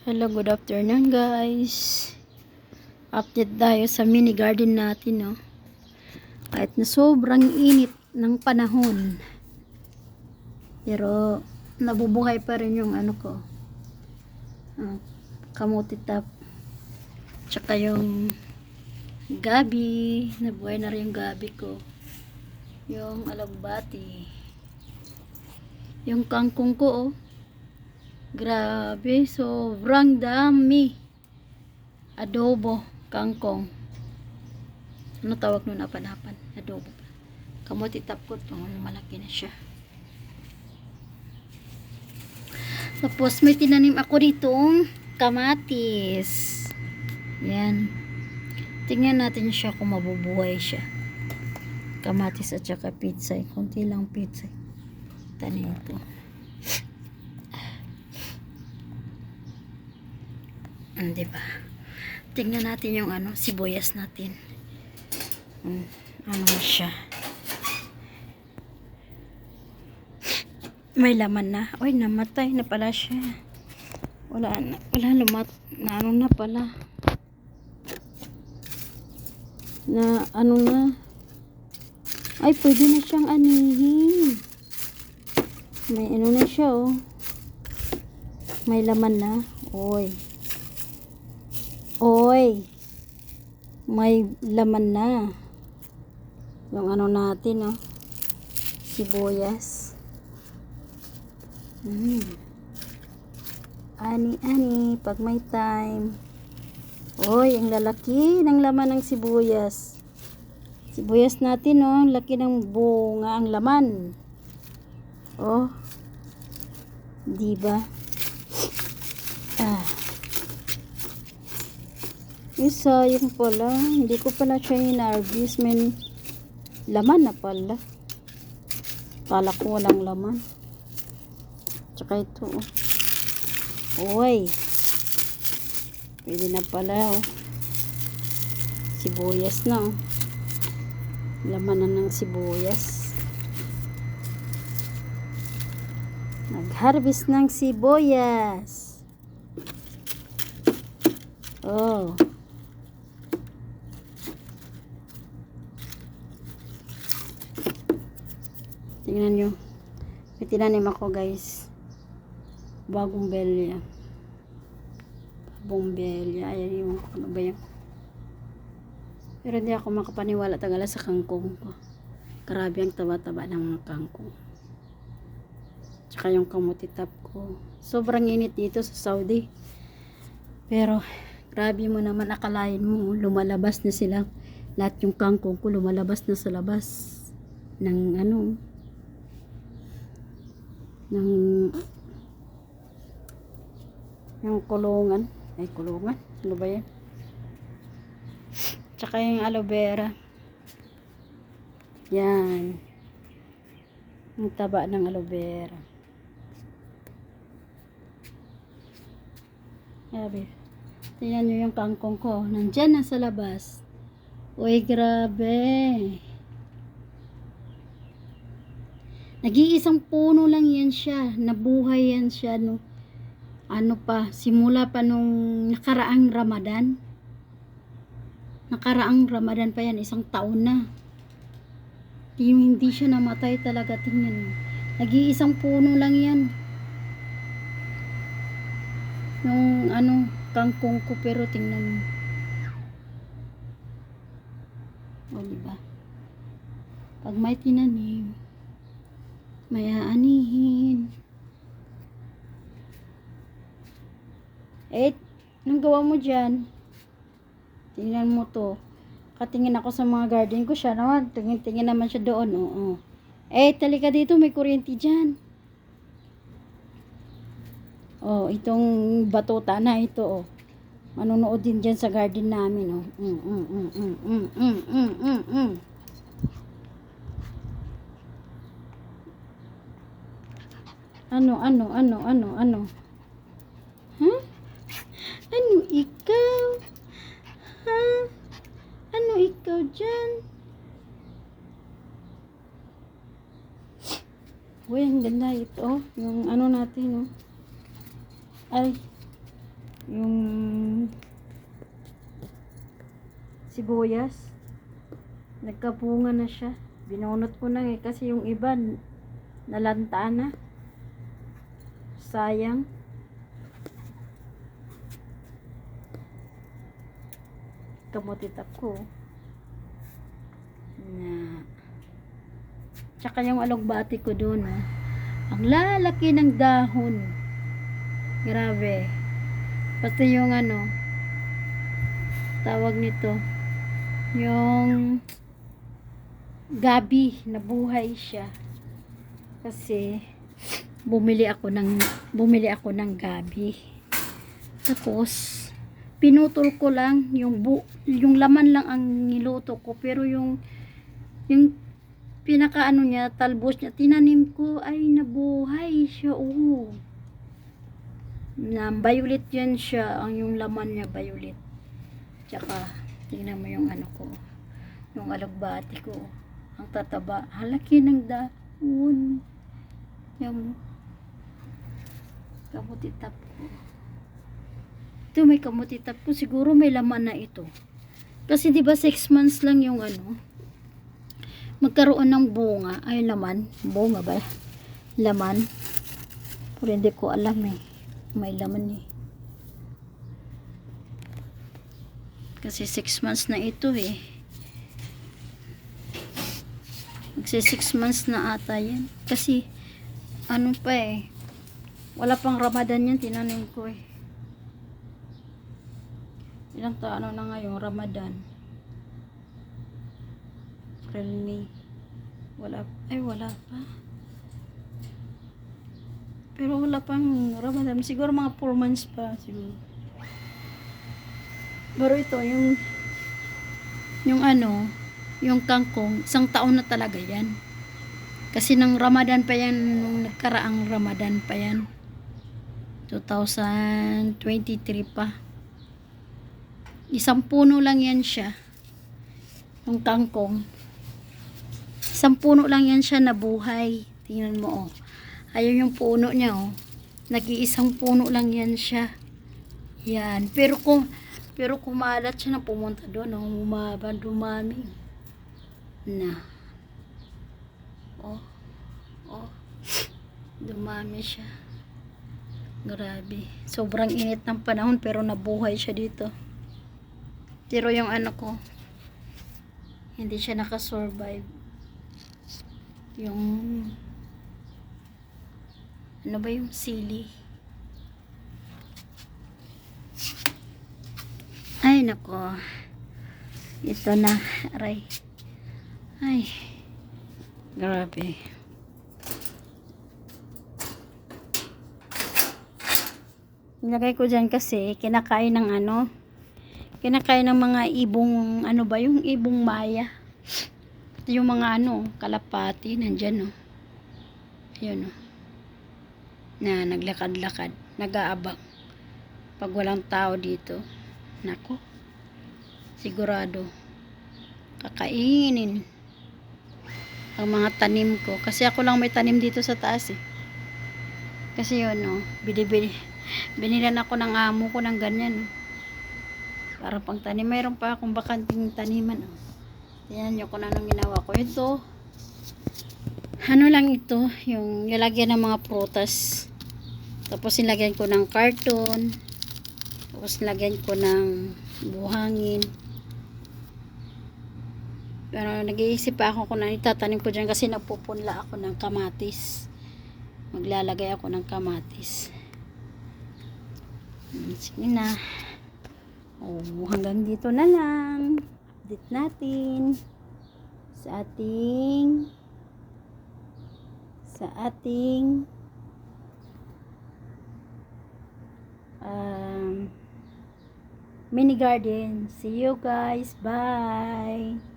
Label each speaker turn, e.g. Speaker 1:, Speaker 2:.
Speaker 1: Hello, good afternoon guys. Update tayo sa mini garden natin, no. Kahit na sobrang init ng panahon, pero nabubuhay pa rin yung ano ko. Kamuti top. Tsaka yung gabi, nabuhay na rin yung gabi ko. Yung alagbati. Yung kangkong ko, oh. Grabe, sobrang dami. Adobo, kangkong. Ano tawag nun, apan-apan? Adobo. Kamuti top ko, malaki na siya. Tapos may tinanim ako ditong kamatis. Yan. Tingnan natin siya kung mabubuhay siya. Kamatis at saka pitsay. Kunti lang pitsay. Tanim ito. Diba? Tingnan natin yung sibuyas natin. Ano siya? May laman na. Oy, namatay na pala siya. Wala na pala. Na ano na. Ay, pwede na siyang anihin. May ano na siya, oh. May laman na. Oy. Oy. May laman na. Yung ano natin, oh. Sibuyas. Ani pag may time. Oy, ang lalaki ng laman ng sibuyas. Sibuyas natin, oh, laki ng bunga ang laman. Oh. Diba? Isa, yung pala. Hindi ko pala siya in-harvest. May laman na pala. Kala ko walang laman. Tsaka ito, oh. Uy. Pwede na pala, oh. Sibuyas na, oh. Laman na ng sibuyas. Nag-harvest ng sibuyas. Oh. Tingnan nyo. May tinanim ako, guys. Bagong belya. Ayan yung ano ba yan. Pero hindi ako makapaniwala tagala sa kangkong ko. Grabe ang taba-taba ng mga kangkong. Tsaka yung kamuti top ko. Sobrang init dito sa Saudi. Pero grabe mo naman, akalain mo lumalabas na sila. Lahat yung kangkong ko lumalabas na sa labas ng yung kulungan. Ay, kulungan. Ano ba yan? Tsaka yung aloe vera. Yan. Ang taba ng aloe vera. Grabe. Tingnan nyo yung kangkong ko. Nandyan na sa labas. Uy, grabe. Nag-iisang puno lang yan siya. Nabuhay yan siya, no. Ano pa, simula pa nung nakaraang Ramadan. Nakaraang Ramadan pa yan, 1 taon na. Hindi siya namatay talaga, tingnan mo. Nag-iisang puno lang yan. Yung kangkong ko, pero tingnan mo. O, diba? Pag may tinanim, may aanihin. Anong gawa mo dyan? Tingnan mo to. Katingin ako sa mga garden ko siya naman. Tingin naman siya doon. Oo. Talika dito. May kuryente dyan. Oh, itong batuta na ito, oh. Manunood din dyan sa garden namin, oh. Ano? Huh? Ano ikaw? Ha? Ano ikaw dyan? Uy, ang ganda ito. Yung natin, oh. Ay, yung sibuyas. Nagkabunga na siya. Binunot ko na kasi yung iba nalanta na. Sayang. Kamutitap ko. Na. Tsaka yung alugbati ko doon. Ang lalaki ng dahon. Grabe. Pati yung tawag nito. Yung gabi, nabuhay siya. Kasi bumili ako ng gabi. Tapos pinutol ko lang yung laman lang ang niluto ko, pero yung pinaka niya, talbos niya, tinanim ko ay nabuhay siya. Na violet yan siya, ang yung laman niya violet. Tsaka tingnan mo yung ko, yung alugbati ko, ang tataba, halaki ng dahon. Yung kamutitap ko. Ito may kamutitap ko, siguro may laman na ito. Kasi 'di ba 6 months lang yung magkaroon ng bunga, ay laman, bunga ba? Laman. Pero hindi ko alam may laman Kasi 6 months na ito Magsi 6 months na ata yan. Kasi wala pang Ramadan yan, tinanim ko Ilang taon na ngayon, Ramadan. April, May. Wala pa. Pero wala pang Ramadan. Siguro mga 4 months pa. Siguro. Pero ito, yung kangkong, 1 taon na talaga yan. Kasi nang Ramadan pa yan, nung nagkaraang Ramadan pa yan. 2023 pa. 1 puno lang yan siya. Yung kangkong. 1 puno lang yan siya nabuhay. Tingnan mo Ayaw yung puno niya Nag-iisang puno lang yan siya. Yan. Pero kumalat siya na pumunta doon. Dumami. Na. Dumami siya. Grabe. Sobrang init ng panahon pero nabuhay siya dito. Pero yung ko, hindi siya nakasurvive. Yung yung sili. Ay nako. Ito na, aray. Ay. Grabe. Nilagay ko dyan kasi kinakain ng kinakain ng mga ibong yung ibong maya. Ito yung mga kalapati nandyan ayun na naglakad-lakad, nag-aabang pag walang tao dito. Nako, sigurado kakainin ang mga tanim ko, kasi ako lang may tanim dito sa taas kasi yun binilan ako ng amo ko ng ganyan para pang tanim. Mayroon pa akong bakanting taniman Tingnan nyo kung anong ginawa ko. Ito lang ito, yung nilagyan ng mga prutas, tapos nilagyan ko ng karton, tapos nilagyan ko ng buhangin. Pero nag-iisip pa ako kung ano itatanim ko dyan, kasi napupunla ako ng kamatis. Maglalagay ako ng kamatis. Sige na. Hanggang dito na lang. Update natin sa ating mini garden. See you guys. Bye.